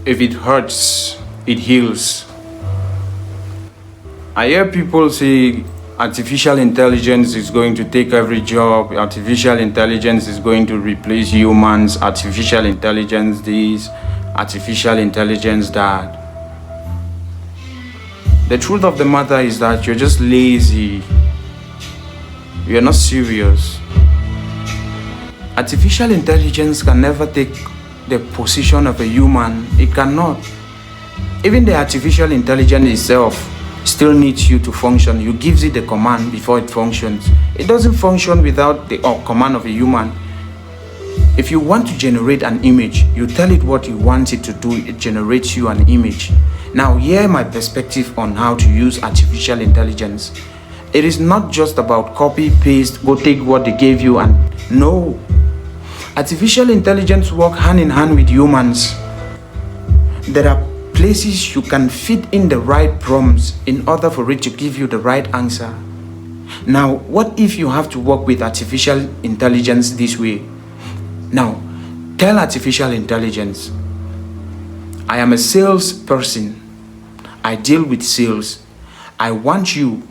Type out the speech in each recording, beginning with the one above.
If it hurts, it heals. I hear people say artificial intelligence is going to take every job, artificial intelligence is going to replace humans, artificial intelligence this, artificial intelligence that. The truth of the matter is that you're just lazy. You're not serious. Artificial intelligence can never take the position of a human. It cannot. Even the artificial intelligence itself still needs you to function. You gives it the command before it functions. It doesn't function without the command of a human. If you want to generate an image, you tell it what you want it to do, it generates you an image. Now, here my perspective on how to use artificial intelligence. It is not just about copy, paste, go take what they gave you and no. Artificial intelligence work hand in hand with humans. There are places you can fit in the right prompts in order for it to give you the right answer. Now, what if you have to work with artificial intelligence this way? Now, tell artificial intelligence, I am a salesperson. I deal with sales. I want you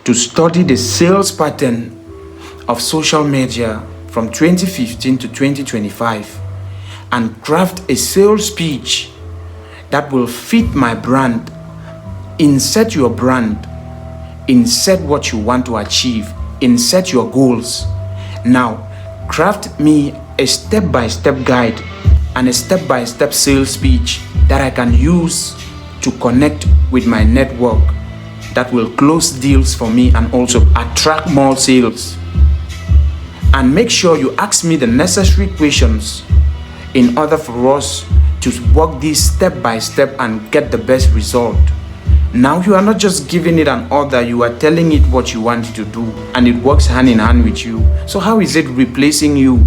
to study the sales pattern of social media from 2015 to 2025 and craft a sales speech that will fit my brand. Insert your brand, insert what you want to achieve, insert your goals. Now, craft me a step-by-step guide and a step-by-step sales speech that I can use to connect with my network that will close deals for me and also attract more sales. And make sure you ask me the necessary questions in order for us to work this step by step and get the best result. Now you are not just giving it an order, you are telling it what you want it to do and it works hand in hand with you. So how is it replacing you?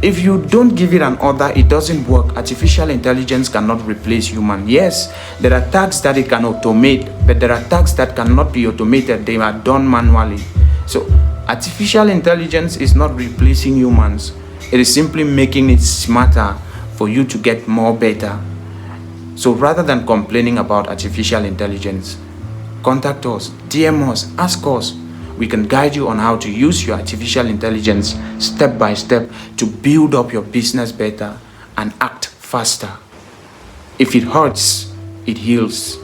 If you don't give it an order, it doesn't work. Artificial intelligence cannot replace human. Yes, there are tasks that it can automate, but there are tasks that cannot be automated. They are done manually. So artificial intelligence is not replacing humans. It is simply making it smarter for you to get more better. So rather than complaining about artificial intelligence, contact us, DM us, ask us. We can guide you on how to use your artificial intelligence step by step to build up your business better and act faster. If it hurts, it heals.